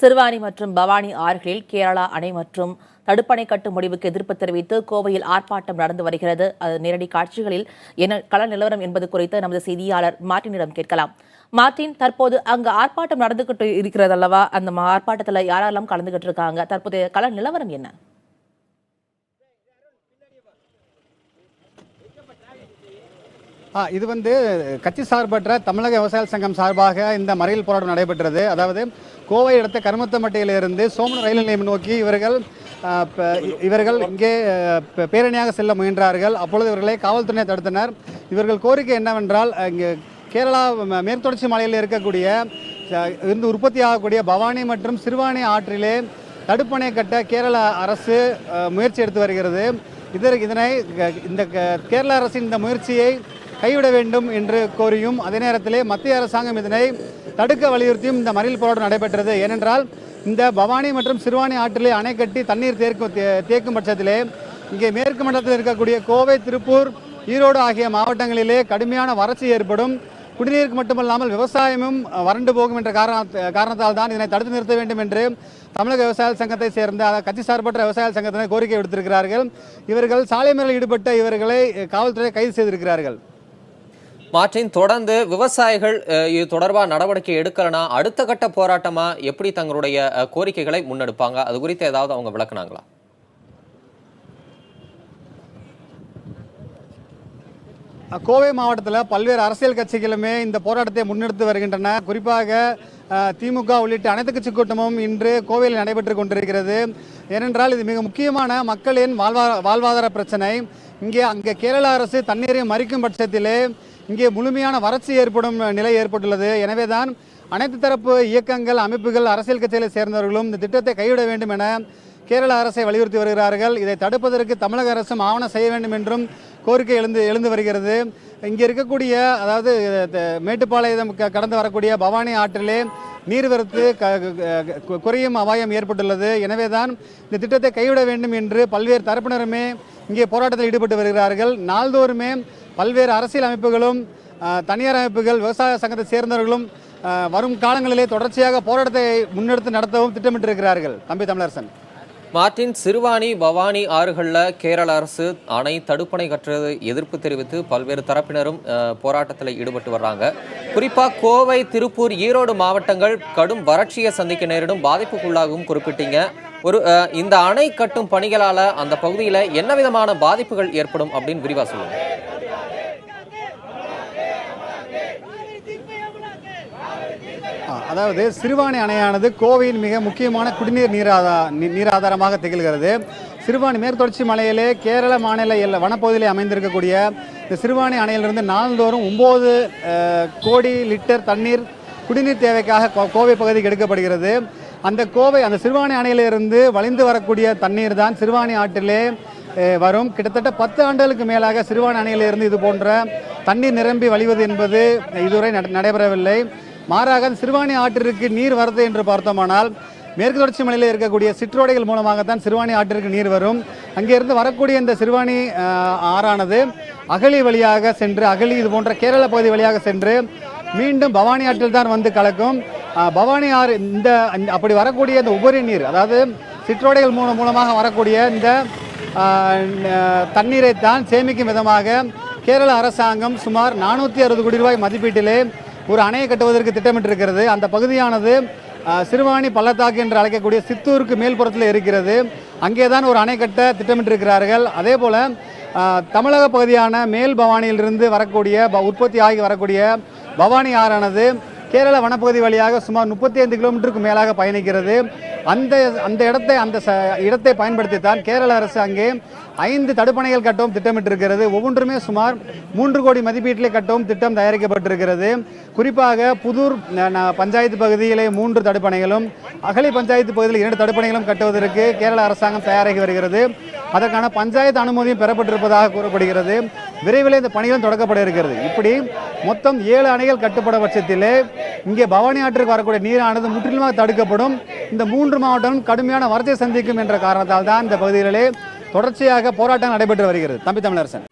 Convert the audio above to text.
சிறுவாணி மற்றும் பவானி ஆறுகளில் கேரளா அணை மற்றும் தடுப்பணை கட்டும் முடிவுக்கு எதிர்ப்பு தெரிவித்து கோவையில் ஆர்ப்பாட்டம் நடந்து வருகிறது. அது நேரடி காட்சிகளில் என்ன கள நிலவரம் என்பது குறித்து நமது செய்தியாளர் மார்ட்டினிடம் கேட்கலாம். மார்ட்டின், தற்போது அங்கு ஆர்ப்பாட்டம் நடந்துகிட்டு இருக்கிறது அல்லவா? அந்த ஆர்ப்பாட்டத்தில் யாரெல்லாம் கலந்துகிட்டு இருக்காங்க? தற்போதைய கள நிலவரம் என்ன? இது கட்சி சார்பற்ற தமிழக விவசாய சங்கம் சார்பாக இந்த மறியல் போராட்டம் நடைபெற்றது. அதாவது கோவை அடுத்த கருமத்தம்பட்டியிலிருந்து சோமன் ரயில் நிலையம் நோக்கி இவர்கள் இங்கே பேரணியாக செல்ல முயன்றார்கள். அப்பொழுது இவர்களை காவல்துறையினர் தடுத்தனர். இவர்கள் கோரிக்கை என்னவென்றால், இங்கே கேரளா மேற்கு தொடர்ச்சி மலையில் இருக்கக்கூடிய இருந்து உற்பத்தியாகக்கூடிய பவானி மற்றும் சிறுவாணி ஆற்றிலே தடுப்பணை கட்ட கேரள அரசு முயற்சி எடுத்து வருகிறது. இதனை இந்த கேரள அரசின் இந்த முயற்சியை கைவிட வேண்டும் என்று கோரியும், அதே நேரத்திலே மத்திய அரசாங்கம் இதனை தடுக்க வலியுறுத்தியும் இந்த மறியல் போராட்டம் நடைபெற்றது. ஏனென்றால் இந்த பவானி மற்றும் சிறுவாணி ஆற்றிலே அணை கட்டி தண்ணீர் தேக்கும் பட்சத்திலே இங்கே மேற்கு மண்டலத்தில் இருக்கக்கூடிய கோவை, திருப்பூர், ஈரோடு ஆகிய மாவட்டங்களிலே கடுமையான வறட்சி ஏற்படும். குடிநீருக்கு மட்டுமல்லாமல் விவசாயமும் வறண்டு போகும் என்ற காரணத்தால் தான் இதனை தடுத்து நிறுத்த வேண்டும் என்று தமிழக விவசாய சங்கத்தை சேர்ந்த கட்சி சார்பற்ற விவசாய சங்கத்தினர் கோரிக்கை விடுத்திருக்கிறார்கள். இவர்கள் சாலை மறியலில் ஈடுபட்ட இவர்களை காவல்துறை கைது செய்திருக்கிறார்கள். மார்ட்டின், தொடர்ந்து விவசாயிகள் இது தொடர்பாக நடவடிக்கை எடுக்கலனா அடுத்த கட்ட போராட்டமா எப்படி தங்களுடைய கோரிக்கைகளை முன்னெடுப்பாங்க? அது குறித்து ஏதாவது அவங்க விளக்குனாங்களா? கோவை மாவட்டத்தில் பல்வேறு அரசியல் கட்சிகளுமே இந்த போராட்டத்தை முன்னெடுத்து வருகின்றன. குறிப்பாக திமுக உள்ளிட்ட அனைத்து கட்சி கூட்டமும் இன்று கோவையில் நடைபெற்று கொண்டிருக்கிறது. ஏனென்றால் இது மிக முக்கியமான மக்களின் வாழ்வாதார பிரச்சனை. அங்கே கேரள அரசு தண்ணீரை மறிக்கும் பட்சத்திலே இங்கே முழுமையான வறட்சி ஏற்படும் நிலை ஏற்பட்டுள்ளது. எனவே தான் அனைத்து தரப்பு இயக்கங்கள், அமைப்புகள், அரசியல் கட்சிகளை சேர்ந்தவர்களும் இந்த திட்டத்தை கைவிட வேண்டும் என கேரள அரசை வலியுறுத்தி வருகிறார்கள். இதை தடுப்பதற்கு தமிழக அரசும் ஆவணம் செய்ய வேண்டும் என்றும் கோரிக்கை எழுந்து வருகிறது. இங்கே இருக்கக்கூடிய, அதாவது மேட்டுப்பாளையம் கடந்து வரக்கூடிய பவானி ஆற்றிலே நீர்வரத்து குறையும் அபாயம் ஏற்பட்டுள்ளது. எனவே தான் இந்த திட்டத்தை கைவிட வேண்டும் என்று பல்வேறு தரப்பினருமே இங்கே போராட்டத்தில் ஈடுபட்டு வருகிறார்கள். நாள்தோறுமே பல்வேறு அரசியல் அமைப்புகளும் தனியார் அமைப்புகள், விவசாய சங்கத்தை சேர்ந்தவர்களும் வரும் காலங்களிலே தொடர்ச்சியாக போராட்டத்தை முன்னெடுத்து நடத்தவும் திட்டமிட்டிருக்கிறார்கள். தம்பி தமிழரசன். மார்ட்டின், சிறுவாணி, பவானி ஆறுகளில் கேரள அரசு அணை தடுப்பணை கட்டுறது எதிர்ப்பு தெரிவித்து பல்வேறு தரப்பினரும் போராட்டத்தில் ஈடுபட்டு வர்றாங்க. குறிப்பாக கோவை, திருப்பூர், ஈரோடு மாவட்டங்கள் கடும் வறட்சியை சந்திக்க நேரிடும், பாதிப்புக்குள்ளாகவும் குறிப்பிட்டீங்க. இந்த அணை கட்டும் பணிகளால் அந்த பகுதியில் என்ன விதமான பாதிப்புகள் ஏற்படும் அப்படின்னு விரிவாக சொல்லுங்க. அதாவது சிறுவாணி அணையானது கோவையின் மிக முக்கியமான குடிநீர் நீராதாரமாக திகழ்கிறது. சிறுவாணி மேற்கு தொடர்ச்சி மலையிலே கேரள மாநில வனப்பகுதியிலே அமைந்திருக்கக்கூடிய இந்த சிறுவாணி அணையிலிருந்து நாள்தோறும் 9 கோடி லிட்டர் தண்ணீர் குடிநீர் தேவைக்காக கோவை பகுதிக்கு எடுக்கப்படுகிறது. அந்த சிறுவாணி அணையிலிருந்து வழிந்து வரக்கூடிய தண்ணீர் தான் சிறுவாணி ஆற்றிலே வரும். கிட்டத்தட்ட 10 ஆண்டுகளுக்கு மேலாக சிறுவாணி அணையிலிருந்து இது போன்ற தண்ணீர் நிரம்பி வழிவது என்பது இதுவரை நடைபெறவில்லை. மாறாக சிறுவாணி ஆற்றிற்கு நீர் வரது என்று பார்த்தோமானால் மேற்கு தொடர்ச்சி மலையில் இருக்கக்கூடிய சிற்றோடைகள் மூலமாகத்தான் சிறுவாணி ஆற்றிற்கு நீர் வரும். அங்கிருந்து வரக்கூடிய இந்த சிறுவாணி ஆறானது அகழி வழியாக சென்று, இது போன்ற கேரள பகுதி வழியாக சென்று மீண்டும் பவானி ஆற்றில் தான் வந்து கலக்கும். பவானி ஆறு அப்படி வரக்கூடிய இந்த உபரி நீர், அதாவது சிற்றோடைகள் மூலமாக வரக்கூடிய இந்த தண்ணீரைத்தான் சேமிக்கும் விதமாக கேரள அரசாங்கம் சுமார் 460 கோடி ரூபாய் மதிப்பீட்டிலே ஒரு அணையை கட்டுவதற்கு திட்டமிட்டிருக்கிறது. அந்த பகுதியானது சிறுவாணி பள்ளத்தாக்கு என்று அழைக்கக்கூடிய சித்தூருக்கு மேல்புறத்தில் இருக்கிறது. அங்கே தான் ஒரு அணை கட்ட திட்டமிட்டிருக்கிறார்கள். அதே போல் தமிழக பகுதியான மேல் பவானியிலிருந்து வரக்கூடிய உற்பத்தி ஆகி வரக்கூடிய பவானி ஆறானது கேரள வனப்பகுதி வழியாக சுமார் 35 கிலோமீட்டருக்கு மேலாக பயணிக்கிறது. அந்த இடத்தை பயன்படுத்தித்தான் கேரள அரசு அங்கே 5 தடுப்பணைகள் கட்டவும் திட்டமிட்டிருக்கிறது. ஒவ்வொன்றுமே சுமார் 3 கோடி மதிப்பீட்டிலே கட்டவும் திட்டம் தயாரிக்கப்பட்டிருக்கிறது. குறிப்பாக புதூர் பஞ்சாயத்து பகுதியிலே 3 தடுப்பணைகளும், அகழி பஞ்சாயத்து பகுதியில் 2 தடுப்பணைகளும் கட்டுவதற்கு கேரள அரசாங்கம் தயாராகி வருகிறது. அதற்கான பஞ்சாயத்து அனுமதியும் பெறப்பட்டிருப்பதாக கூறப்படுகிறது. விரைவில் இந்த பணிகளும் தொடக்கப்பட இருக்கிறது. இப்படி மொத்தம் 7 அணைகள் கட்டுப்பட பட்சத்திலே இங்கே பவானி ஆற்றுக்கு வரக்கூடிய நீரானது முற்றிலுமாக தடுக்கப்படும். இந்த 3 மாவட்டமும் கடுமையான வறட்சியை சந்திக்கும் என்ற காரணத்தால் தான் இந்த பகுதிகளிலே தொடர்ச்சியாக போராட்டம் நடைபெற்று வருகிறது. தம்பி தமிழரசன்.